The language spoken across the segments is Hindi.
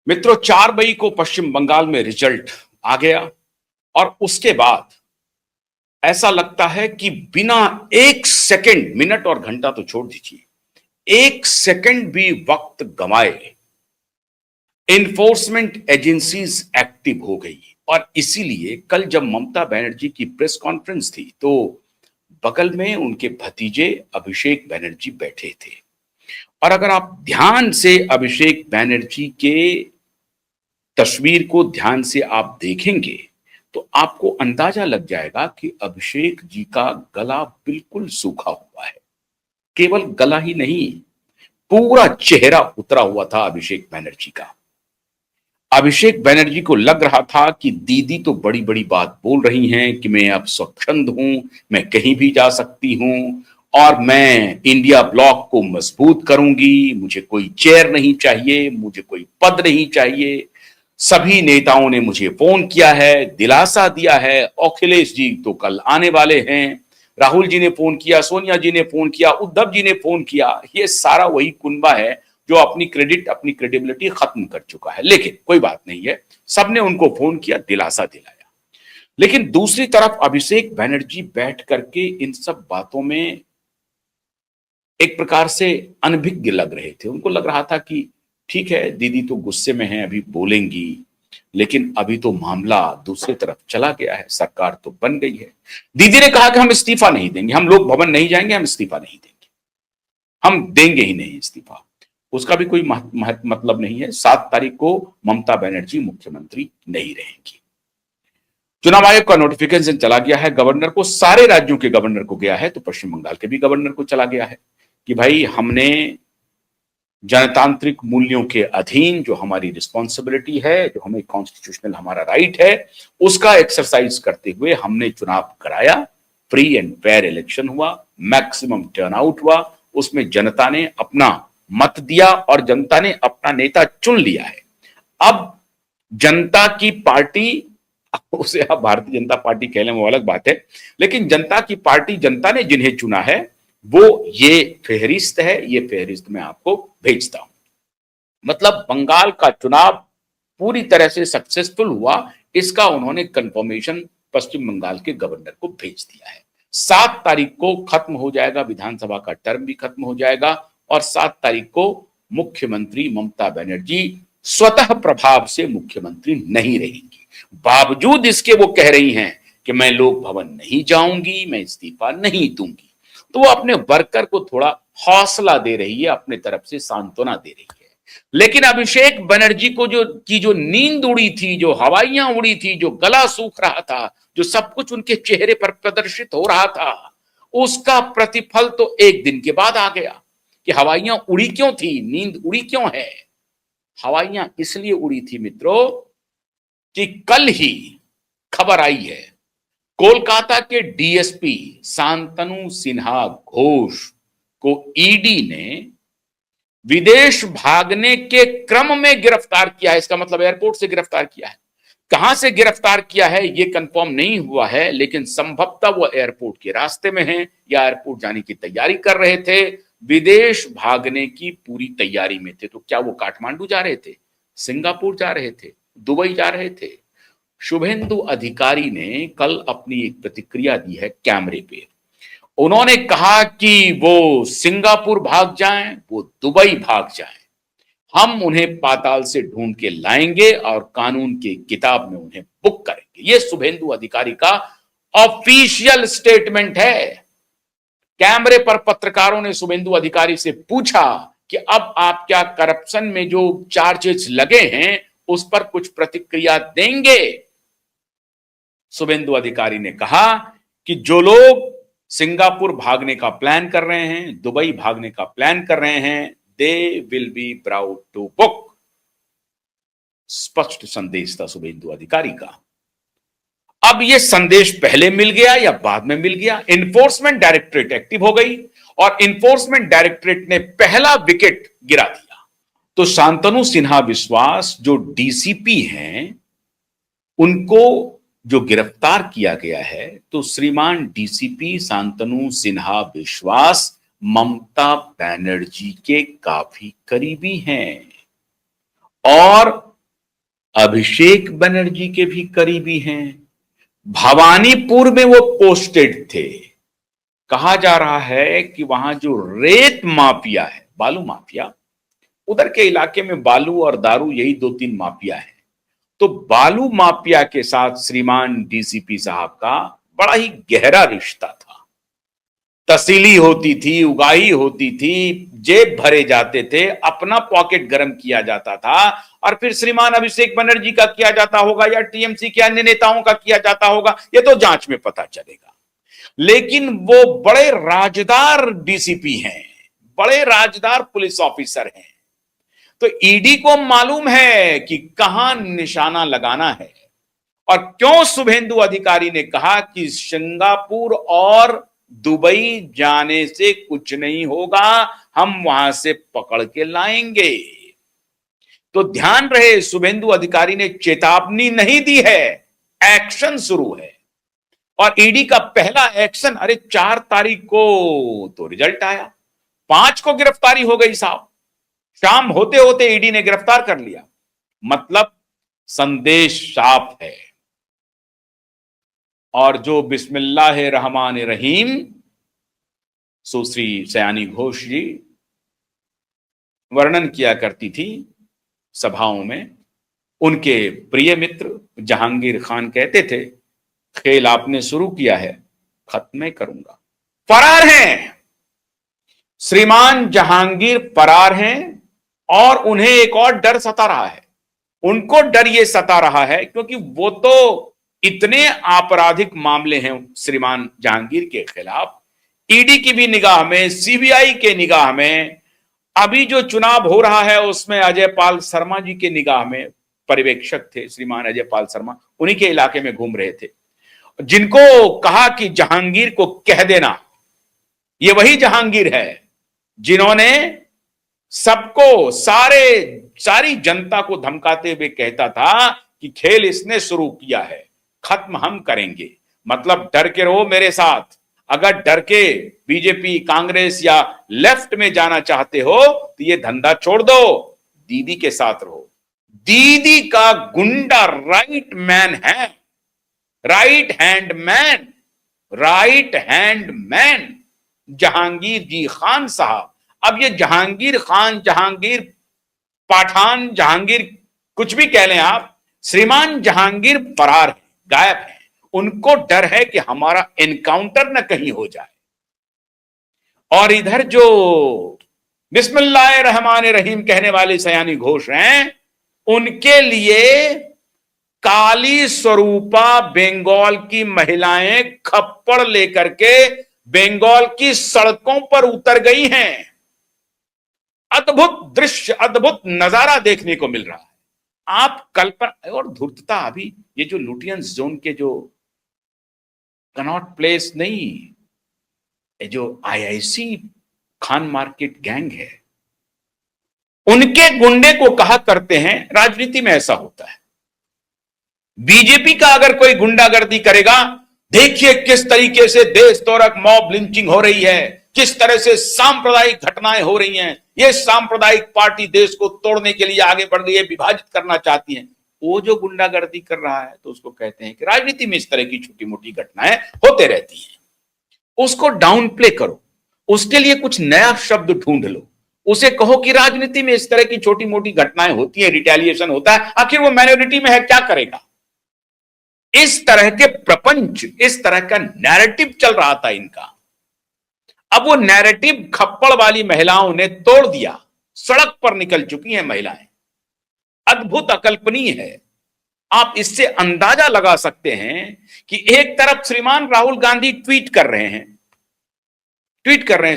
मित्रों, 4 मई को पश्चिम बंगाल में रिजल्ट आ गया और उसके बाद ऐसा लगता है कि बिना 1 सेकंड, मिनट और घंटा तो छोड़ दीजिए, 1 सेकंड भी वक्त गंवाए एनफोर्समेंट एजेंसीज एक्टिव हो गई। और इसीलिए कल जब ममता बनर्जी की प्रेस कॉन्फ्रेंस थी तो बगल में उनके भतीजे अभिषेक बनर्जी बैठे थे। और अगर आप ध्यान से अभिषेक बनर्जी के तस्वीर को ध्यान से आप देखेंगे तो आपको अंदाजा लग जाएगा कि अभिषेक जी का गला बिल्कुल सूखा हुआ है। केवल गला ही नहीं, पूरा चेहरा उतरा हुआ था अभिषेक बनर्जी का। अभिषेक बनर्जी को लग रहा था कि दीदी तो बड़ी बड़ी बात बोल रही हैं कि मैं अब स्वच्छंद हूं, मैं कहीं भी जा सकती हूं और मैं इंडिया ब्लॉक को मजबूत करूंगी, मुझे कोई चेयर नहीं चाहिए, मुझे कोई पद नहीं चाहिए। सभी नेताओं ने मुझे फोन किया है, दिलासा दिया है, अखिलेश जी तो कल आने वाले हैं, राहुल जी ने फोन किया, सोनिया जी ने फोन किया, उद्धव जी ने फोन किया। ये सारा वही कुनबा है जो अपनी क्रेडिबिलिटी खत्म कर चुका है। लेकिन कोई बात नहीं है, सबने उनको फोन किया, दिलासा दिलाया। लेकिन दूसरी तरफ अभिषेक बनर्जी बैठ करके इन सब बातों में एक प्रकार से अनभिज्ञ लग रहे थे। उनको लग रहा था कि ठीक है, दीदी तो गुस्से में है, अभी बोलेंगी, लेकिन अभी तो मामला दूसरी तरफ चला गया है, सरकार तो बन गई है। दीदी ने कहा कि हम इस्तीफा नहीं देंगे, हम लोग भवन नहीं जाएंगे, हम इस्तीफा नहीं देंगे, हम देंगे ही नहीं इस्तीफा। उसका भी कोई मतलब नहीं है। 7 तारीख को ममता बनर्जी मुख्यमंत्री नहीं रहेंगी। चुनाव आयोग का नोटिफिकेशन चला गया है गवर्नर को, सारे राज्यों के गवर्नर को गया है, तो पश्चिम बंगाल के भी गवर्नर को चला गया है कि भाई हमने जनतांत्रिक मूल्यों के अधीन जो हमारी रिस्पॉन्सिबिलिटी है, जो हमें कॉन्स्टिट्यूशनल हमारा राइट है, उसका एक्सरसाइज करते हुए हमने चुनाव कराया। फ्री एंड फेयर इलेक्शन हुआ, मैक्सिमम टर्नआउट हुआ, उसमें जनता ने अपना मत दिया और जनता ने अपना नेता चुन लिया है। अब जनता की पार्टी, उसे आप भारतीय जनता पार्टी कह लें वो अलग बात है, लेकिन जनता की पार्टी, जनता ने जिन्हें चुना है वो ये फेहरिस्त है, ये फेहरिस्त मैं आपको भेजता हूं। मतलब बंगाल का चुनाव पूरी तरह से सक्सेसफुल हुआ, इसका उन्होंने कंफर्मेशन पश्चिम बंगाल के गवर्नर को भेज दिया है। 7 तारीख को खत्म हो जाएगा, विधानसभा का टर्म भी खत्म हो जाएगा और 7 तारीख को मुख्यमंत्री ममता बनर्जी स्वतः प्रभाव से मुख्यमंत्री नहीं रहेंगी। बावजूद इसके वो कह रही हैं कि मैं लोक भवन नहीं जाऊंगी, मैं इस्तीफा नहीं दूंगी। तो वो अपने वर्कर को थोड़ा हौसला दे रही है, अपने तरफ से सांत्वना दे रही है। लेकिन अभिषेक बनर्जी को जो नींद उड़ी थी, जो हवाइयां उड़ी थी, जो गला सूख रहा था, जो सब कुछ उनके चेहरे पर प्रदर्शित हो रहा था, उसका प्रतिफल तो एक दिन के बाद आ गया। कि हवाइयां उड़ी क्यों थी, नींद उड़ी क्यों है? हवाइयां इसलिए उड़ी थी मित्रों कि कल ही खबर आई है, कोलकाता के डीएसपी शांतनु सिन्हा घोष को ईडी ने विदेश भागने के क्रम में गिरफ्तार किया है। इसका मतलब एयरपोर्ट से गिरफ्तार किया है। कहां से गिरफ्तार किया है ये कंफर्म नहीं हुआ है, लेकिन संभवतः वो एयरपोर्ट के रास्ते में है या एयरपोर्ट जाने की तैयारी कर रहे थे, विदेश भागने की पूरी तैयारी में थे। तो क्या वो काठमांडू जा रहे थे, सिंगापुर जा रहे थे, दुबई जा रहे थे? शुभेंदु अधिकारी ने कल अपनी एक प्रतिक्रिया दी है कैमरे पे। उन्होंने कहा कि वो सिंगापुर भाग जाएं, वो दुबई भाग जाएं, हम उन्हें पाताल से ढूंढ के लाएंगे और कानून की किताब में उन्हें बुक करेंगे। ये शुभेंदु अधिकारी का ऑफिशियल स्टेटमेंट है। कैमरे पर पत्रकारों ने शुभेंदु अधिकारी से पूछा कि अब आप क्या करप्शन में जो चार्जेस लगे हैं उस पर कुछ प्रतिक्रिया देंगे? शुभेंदु अधिकारी ने कहा कि जो लोग सिंगापुर भागने का प्लान कर रहे हैं, दुबई भागने का प्लान कर रहे हैं, they will be proud to book. स्पष्ट संदेश था शुभेंदु अधिकारी का। अब यह संदेश पहले मिल गया या बाद में मिल गया? इन्फोर्समेंट डायरेक्टरेट एक्टिव हो गई और इन्फोर्समेंट डायरेक्टरेट ने पहला विकेट गिरा दिया। तो शांतनु सिन्हा विश्वास जो डीसीपी हैं, उनको जो गिरफ्तार किया गया है, तो श्रीमान डीसीपी शांतनु सिन्हा विश्वास ममता बनर्जी के काफी करीबी हैं और अभिषेक बनर्जी के भी करीबी हैं। भवानीपुर में वो पोस्टेड थे। कहा जा रहा है कि वहां जो रेत माफिया है, बालू माफिया, उधर के इलाके में बालू और दारू यही 2-3 माफिया है। तो बालू माफिया के साथ श्रीमान डीसीपी साहब का बड़ा ही गहरा रिश्ता था। तसीली होती थी, उगाही होती थी, जेब भरे जाते थे, अपना पॉकेट गर्म किया जाता था, और फिर श्रीमान अभिषेक बनर्जी का किया जाता होगा या टीएमसी के अन्य नेताओं का किया जाता होगा, ये तो जांच में पता चलेगा। लेकिन वो बड़े राजदार डीसीपी हैं, बड़े राजदार पुलिस ऑफिसर हैं। तो ईडी को मालूम है कि कहां निशाना लगाना है। और क्यों शुभेंदु अधिकारी ने कहा कि सिंगापुर और दुबई जाने से कुछ नहीं होगा, हम वहां से पकड़ के लाएंगे। तो ध्यान रहे, शुभेंदु अधिकारी ने चेतावनी नहीं दी है, एक्शन शुरू है। और ईडी का पहला एक्शन, अरे 4 तारीख को तो रिजल्ट आया, 5 को गिरफ्तारी हो गई साहब। शाम होते होते ईडी ने गिरफ्तार कर लिया। मतलब संदेश साफ है। और जो बिस्मिल्लाह रहमान रहीम सुश्री सयानी घोष जी वर्णन किया करती थी सभाओं में, उनके प्रिय मित्र जहांगीर खान कहते थे, खेल आपने शुरू किया है, खत्म करूंगा। फरार हैं श्रीमान जहांगीर, फरार हैं। और उन्हें एक और डर सता रहा है। उनको डर यह सता रहा है क्योंकि वो तो इतने आपराधिक मामले हैं श्रीमान जहांगीर के खिलाफ, ईडी की भी निगाह में, सीबीआई के निगाह में, अभी जो चुनाव हो रहा है उसमें अजय पाल शर्मा जी के निगाह में पर्यवेक्षक थे श्रीमान अजय पाल शर्मा, उन्हीं के इलाके में घूम रहे थे, जिनको कहा कि जहांगीर को कह देना। ये वही जहांगीर है जिन्होंने सबको, सारी जनता को धमकाते हुए कहता था कि खेल इसने शुरू किया है, खत्म हम करेंगे। मतलब डर के रहो मेरे साथ। अगर डर के बीजेपी, कांग्रेस या लेफ्ट में जाना चाहते हो तो ये धंधा छोड़ दो, दीदी के साथ रहो। दीदी का गुंडा राइट मैन है, right hand man, right hand man Jahangir ji Khan साहब। अब ये जहांगीर खान, जहांगीर पठान, जहांगीर कुछ भी कह लें आप, श्रीमान जहांगीर फरार है, गायब है। उनको डर है कि हमारा एनकाउंटर न कहीं हो जाए। और इधर जो बिस्मिल्लाह रहमान रहीम कहने वाले सयानी घोष हैं, उनके लिए काली स्वरूपा बंगाल की महिलाएं खप्पड़ लेकर के बंगाल की सड़कों पर उतर गई हैं। अद्भुत दृश्य, अद्भुत नजारा देखने को मिल रहा है। आप कल्पना और धूर्तता, अभी ये जो लुटियंस जोन के जो कनॉट प्लेस नहीं, ये जो आईआईसी खान मार्केट गैंग है, उनके गुंडे को कहा करते हैं, राजनीति में ऐसा होता है, बीजेपी का अगर कोई गुंडागर्दी करेगा, देखिए किस तरीके से देश तोड़क मॉब लिंचिंग हो रही है, किस तरह से सांप्रदायिक घटनाएं हो रही हैं, ये सांप्रदायिक पार्टी देश को तोड़ने के लिए आगे बढ़ रही है, विभाजित करना चाहती है। वो जो गुंडागर्दी कर रहा है तो उसको कहते हैं कि राजनीति में इस तरह की छोटी मोटी घटनाएं होते रहती हैं, उसको डाउन प्ले करो, उसके लिए कुछ नया शब्द ढूंढ लो, उसे कहो कि राजनीति में इस तरह की छोटी मोटी घटनाएं होती है, रिटेलिएशन होता है, आखिर वो माइनॉरिटी में है, क्या करेगा। इस तरह के प्रपंच, इस तरह का नैरेटिव चल रहा था इनका। अब वो नैरेटिव खप्पड़ वाली महिलाओं ने तोड़ दिया, सड़क पर निकल चुकी हैं महिलाएं। अद्भुत, अकल्पनीय है। आप इससे अंदाजा लगा सकते हैं कि एक तरफ श्रीमान राहुल गांधी ट्वीट कर रहे हैं,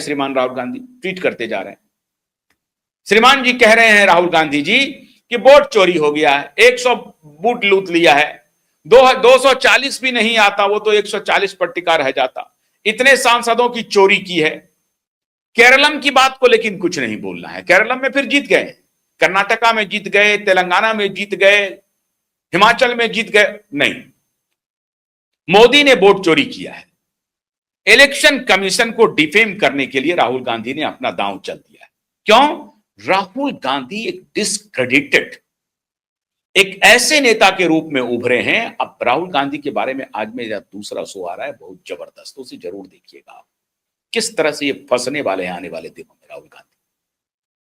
श्रीमान राहुल गांधी ट्वीट करते जा रहे हैं। श्रीमान जी कह रहे हैं, राहुल गांधी जी, कि वोट चोरी हो गया है, 100 बूथ लूट लिया है, 240 भी नहीं आता, वो तो 140 पर टिका रह जाता, इतने सांसदों की चोरी की है। केरलम की बात को लेकिन कुछ नहीं बोलना है, केरलम में फिर जीत गए, कर्नाटका में जीत गए, तेलंगाना में जीत गए, हिमाचल में जीत गए, नहीं, मोदी ने वोट चोरी किया है। इलेक्शन कमीशन को डिफेम करने के लिए राहुल गांधी ने अपना दांव चल दिया है। क्यों? राहुल गांधी एक डिस्क्रेडिटेड, एक ऐसे नेता के रूप में उभरे हैं। अब राहुल गांधी के बारे में आज मेरा दूसरा शो आ रहा है, बहुत जबरदस्त, उसे जरूर देखिएगा आप। किस तरह से ये फंसने वाले हैं आने वाले दिनों में राहुल गांधी।